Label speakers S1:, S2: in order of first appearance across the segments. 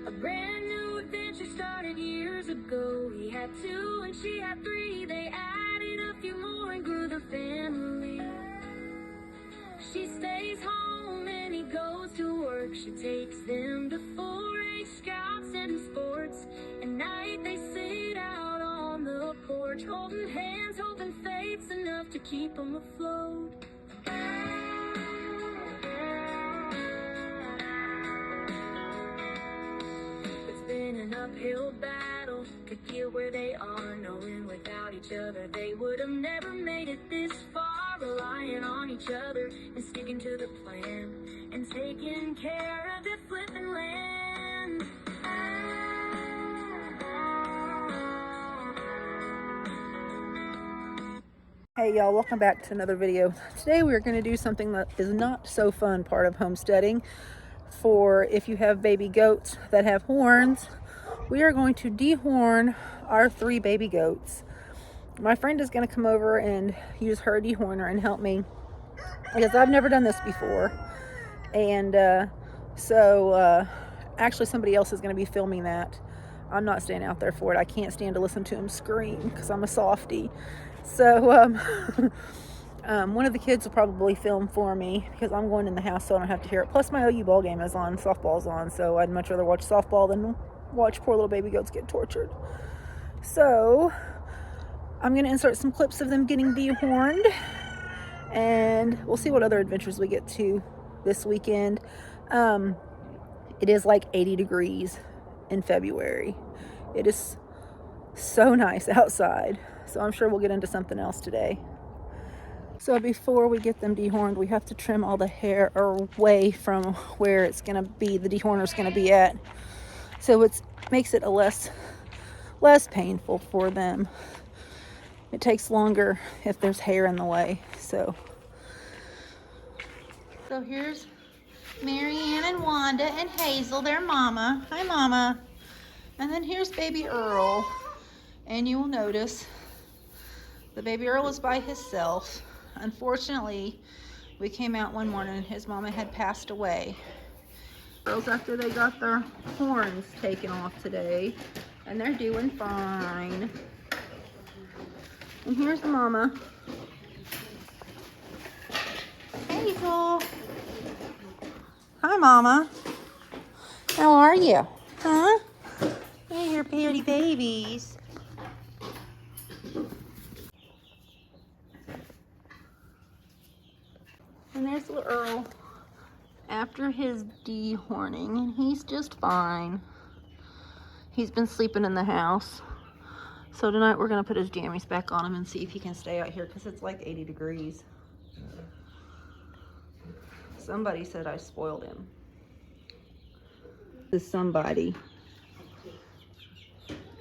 S1: A brand new adventure started years ago. He had two and she had three. They added a few more and grew the family. She stays home and he goes to work. She takes them to 4-H scouts and sports. At night they sit out on the porch, holding hands, hoping fate's enough to keep them afloat. It's been an uphill battle to get where they are, knowing without each other they would have never made it this far. Relying on each other and sticking to the plan and taking care of their flipping land.
S2: Hey y'all, welcome back to another video. Today we're going to do something that is not so fun part of homesteading. For if you have baby goats that have horns, we are going to dehorn our 3 baby goats. My friend is going to come over and use her dehorner and help me, because I've never done this before. And actually somebody else is going to be filming that. I'm not staying out there for it. I can't stand to listen to him scream because I'm a softie. So one of the kids will probably film for me because I'm going in the house so I don't have to hear it. Plus my OU ball game is on, softball's on, so I'd much rather watch softball than watch poor little baby goats get tortured. So I'm going to insert some clips of them getting dehorned, and we'll see what other adventures we get to this weekend. It is like 80 degrees in February. It is so nice outside. So I'm sure we'll get into something else today. So before we get them dehorned, we have to trim all the hair away from where it's going to be, the dehorner's going to be at. So it makes it less painful for them. It takes longer if there's hair in the way. So here's Marianne and Wanda and Hazel, their mama. Hi, Mama. And then here's baby Earl. And you will notice the baby Earl is by himself. Unfortunately, we came out one morning and his mama had passed away. Girls, after they got their horns taken off today, and they're doing fine. And here's the mama. Hazel. Hi, Mama. How are you? Huh? Hey, you're pretty babies. And there's little Earl after his dehorning, and he's just fine. He's been sleeping in the house. So tonight we're gonna put his jammies back on him and see if he can stay out here because it's like 80 degrees. Somebody said I spoiled him. This is somebody.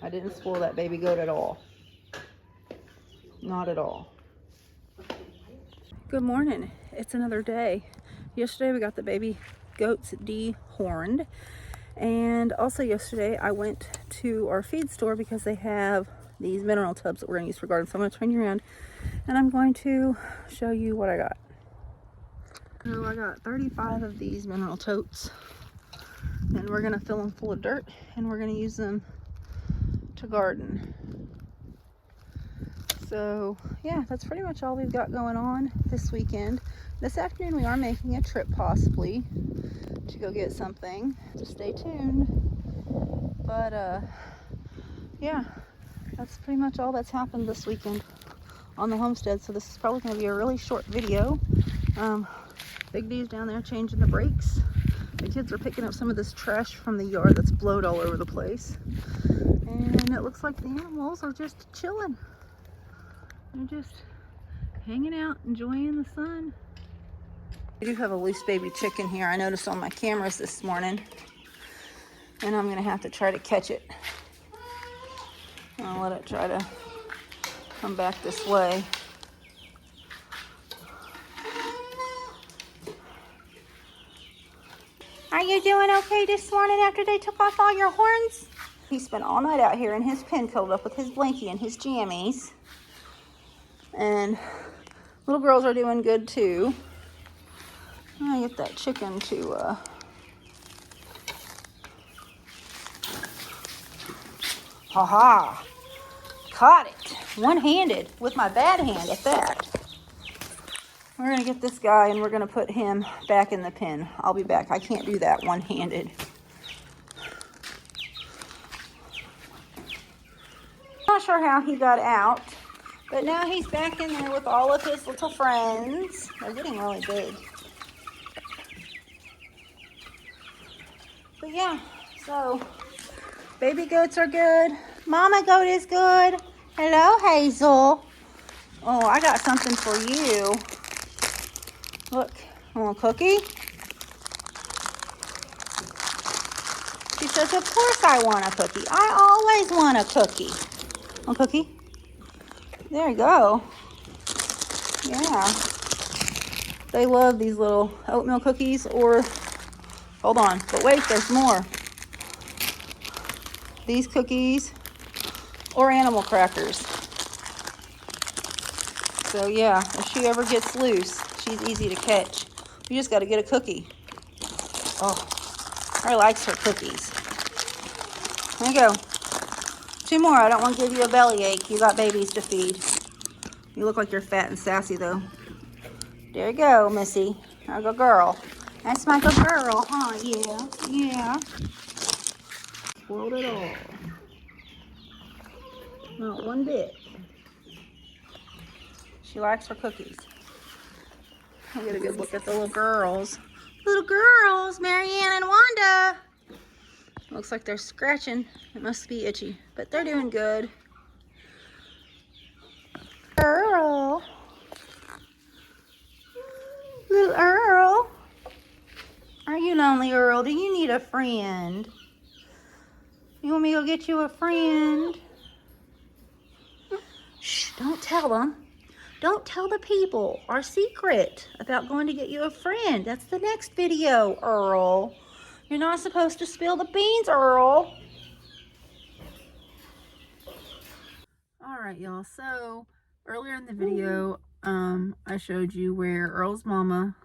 S2: I didn't spoil that baby goat at all. Not at all. Good morning. It's another day. Yesterday we got the baby goats dehorned, and also yesterday I went to our feed store because they have these mineral tubs that we're going to use for garden. So I'm going to turn you around and I'm going to show you what I got. So I got 35 of these mineral totes, and we're going to fill them full of dirt and we're going to use them to garden. So yeah, that's pretty much all we've got going on this weekend. This afternoon we are making a trip possibly to go get something, so stay tuned. But yeah, that's pretty much all that's happened this weekend on the homestead. So this is probably going to be a really short video. Big D's down there changing the brakes. The kids are picking up some of this trash from the yard that's blowed all over the place. And it looks like the animals are just chilling. They're just hanging out, enjoying the sun. We do have a loose baby chicken here. I noticed on my cameras this morning, and I'm gonna have to try to catch it. I'll let it try to come back this way. Are you doing okay this morning after they took off all your horns? He spent all night out here in his pen curled up with his blankie and his jammies. And little girls are doing good too. I get that chicken to Ha! Caught it. One-handed with my bad hand at that. We're going to get this guy and we're going to put him back in the pen. I'll be back. I can't do that one-handed. Not sure how he got out, but now he's back in there with all of his little friends. They're getting really big. But yeah, so baby goats are good. Mama goat is good. Hello, Hazel. Oh, I got something for you. Look, want a cookie? She says, of course I want a cookie. I always want a cookie. Want a cookie? There you go. Yeah. They love these little oatmeal cookies or, hold on, but wait, there's more. These cookies or animal crackers. So yeah, if she ever gets loose, she's easy to catch. You just got to get a cookie. Oh, her likes her cookies. There you go. 2 more. I don't want to give you a bellyache. You got babies to feed. You look like you're fat and sassy though. There you go, Missy. My good girl. That's my good girl, huh? Yeah. Yeah. Spoiled it all. Not one bit. She likes her cookies. I'll get a good look at the little girls. Little girls, Marianne and Wanda. Looks like they're scratching. It must be itchy, but they're doing good. Earl. Little Earl. Are you lonely, Earl? Do you need a friend? You want me to go get you a friend? Shh, don't tell them. Don't tell the people our secret about going to get you a friend. That's the next video, Earl. You're not supposed to spill the beans, Earl. All right, y'all. So earlier in the video, I showed you where Earl's mama,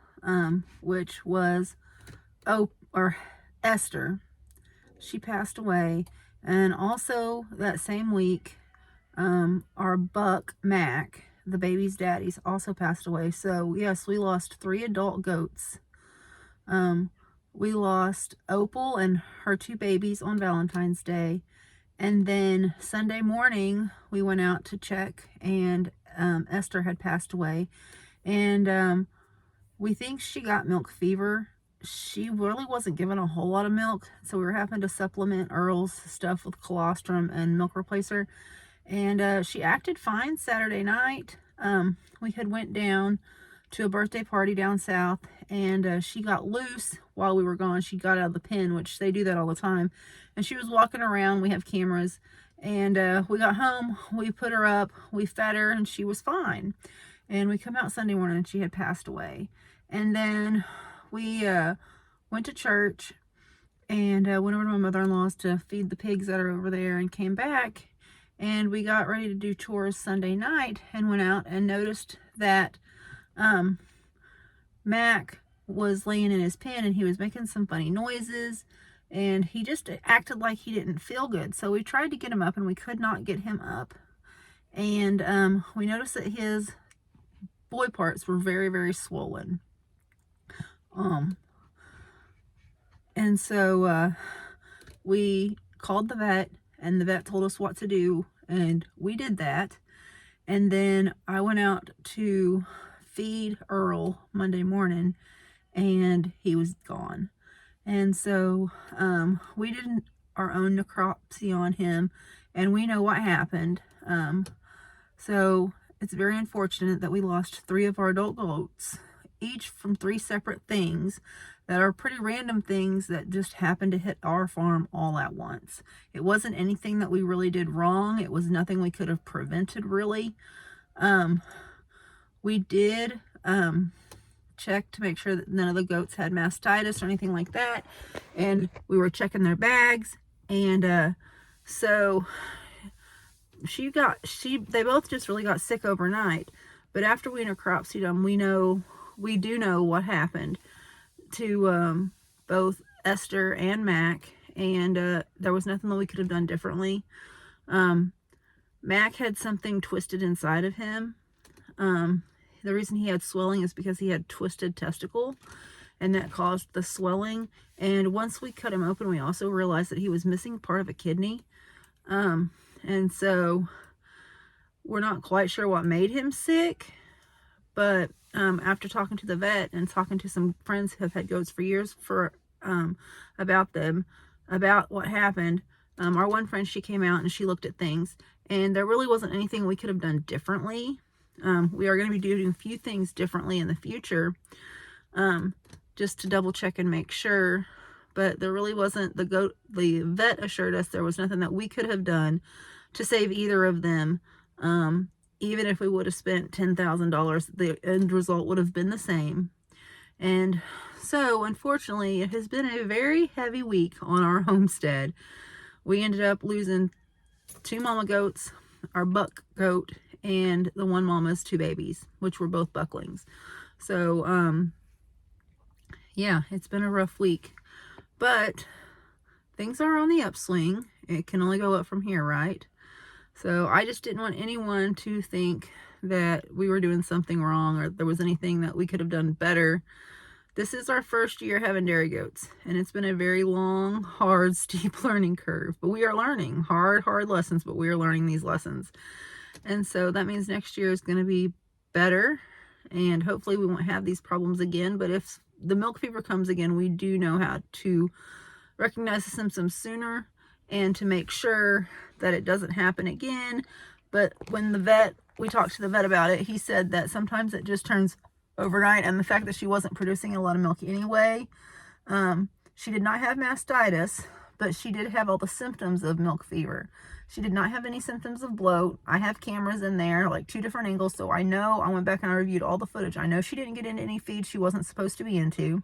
S2: which was Esther, she passed away, and also that same week, our buck Mac, the baby's daddies, also passed away. So yes, we lost 3 adult goats. We lost Opal and her 2 babies on Valentine's Day. And then Sunday morning, we went out to check, and Esther had passed away. And we think she got milk fever. She really wasn't given a whole lot of milk, so we were having to supplement Earl's stuff with colostrum and milk replacer. And she acted fine Saturday night. We had went down to a birthday party down south, and she got loose while we were gone. She got out of the pen, which they do that all the time. And she was walking around. We have cameras. And we got home. We put her up. We fed her, and she was fine. And we come out Sunday morning, and she had passed away. And then we went to church and went over to my mother-in-law's to feed the pigs that are over there, and came back. And we got ready to do chores Sunday night and went out and noticed that Mac was laying in his pen, and he was making some funny noises, and he just acted like he didn't feel good. So we tried to get him up, and we could not get him up. And we noticed that his boy parts were very, very swollen. And so we called the vet, and the vet told us what to do, and we did that. And then I went out to feed Earl Monday morning, and he was gone. And so we did our own necropsy on him, and we know what happened. So it's very unfortunate that we lost 3 of our adult goats, each from 3 separate things that are pretty random things that just happened to hit our farm all at once. It wasn't anything that we really did wrong. It was nothing we could have prevented, really. We did check to make sure that none of the goats had mastitis or anything like that, and we were checking their bags. And so they both just really got sick overnight. But after we necropsied them, we do know what happened to both Esther and Mac, and there was nothing that we could have done differently. Mac had something twisted inside of him. The reason he had swelling is because he had twisted testicle, and that caused the swelling. And once we cut him open, we also realized that he was missing part of a kidney. And so we're not quite sure what made him sick, but after talking to the vet and talking to some friends who have had goats for years about what happened, our one friend, she came out and she looked at things, and there really wasn't anything we could have done differently. We are going to be doing a few things differently in the future, just to double check and make sure, but there really wasn't. The vet assured us there was nothing that we could have done to save either of them. Even if we would have spent $10,000, the end result would have been the same. And so, unfortunately, it has been a very heavy week on our homestead. We ended up losing 2 mama goats, our buck goat, and the one mama's 2 babies, which were both bucklings. So, yeah, it's been a rough week. But things are on the upswing. It can only go up from here, right? So I just didn't want anyone to think that we were doing something wrong or there was anything that we could have done better. This is our first year having dairy goats, and it's been a very long, hard, steep learning curve. But we are learning hard lessons, but we are learning these lessons. And so that means next year is going to be better, and hopefully we won't have these problems again. But if the milk fever comes again, we do know how to recognize the symptoms sooner and to make sure that it doesn't happen again. But when we talked to the vet about it, he said that sometimes it just turns overnight, and the fact that she wasn't producing a lot of milk anyway, she did not have mastitis, but she did have all the symptoms of milk fever. She did not have any symptoms of bloat. I have cameras in there, like 2 different angles, so I know. I went back and I reviewed all the footage. I know she didn't get into any feed she wasn't supposed to be into,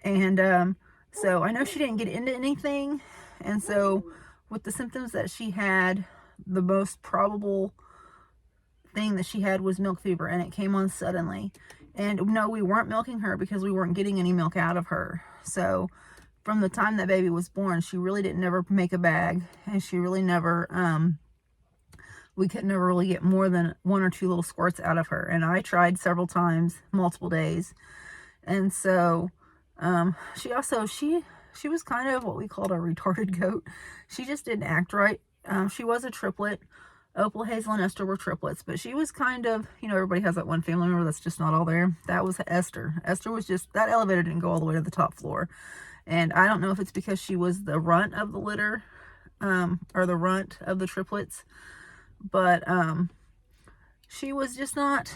S2: and so I know she didn't get into anything. And so with the symptoms that she had, the most probable thing that she had was milk fever, and it came on suddenly. And no, we weren't milking her because we weren't getting any milk out of her. So from the time that baby was born, she really didn't never make a bag, and she really never, we could never really get more than 1 or 2 little squirts out of her. And I tried several times, multiple days. And so she was kind of what we called a retarded goat. She just didn't act right. She was a triplet. Opal, Hazel, and Esther were triplets, but she was kind of, everybody has that one family member that's just not all there. That was Esther. Esther was just, that elevator didn't go all the way to the top floor. And I don't know if it's because she was the runt of the litter, or the runt of the triplets, but she was just not,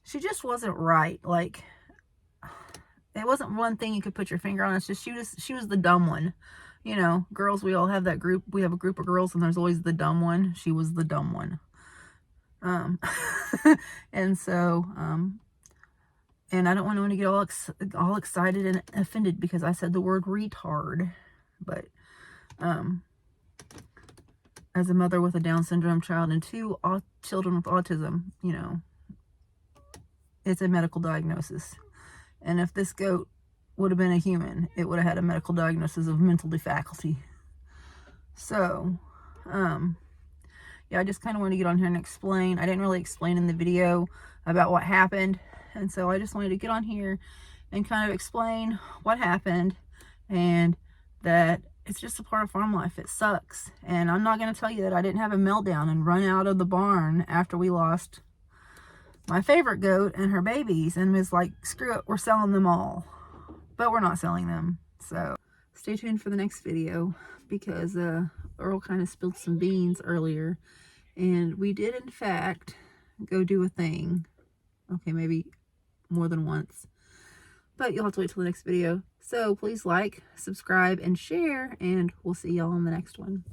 S2: she just wasn't right. Like, it wasn't one thing you could put your finger on. It's just she was the dumb one. Girls, we all have that group. We have a group of girls, and there's always the dumb one. She was the dumb one. And so, and I don't want anyone to get all excited and offended because I said the word retard. But as a mother with a Down syndrome child and 2 children with autism, it's a medical diagnosis. And if this goat would have been a human, it would have had a medical diagnosis of mental defaculty. So, yeah, I just kind of wanted to get on here and explain. I didn't really explain in the video about what happened. And so I just wanted to get on here and kind of explain what happened, and that it's just a part of farm life. It sucks. And I'm not going to tell you that I didn't have a meltdown and run out of the barn after we lost my favorite goat and her babies and was like, screw it, we're selling them all. But we're not selling them. So stay tuned for the next video, because Earl kind of spilled some beans earlier, and we did in fact go do a thing. Okay, maybe more than once, but you'll have to wait till the next video. So please like, subscribe, and share, and we'll see y'all in the next one.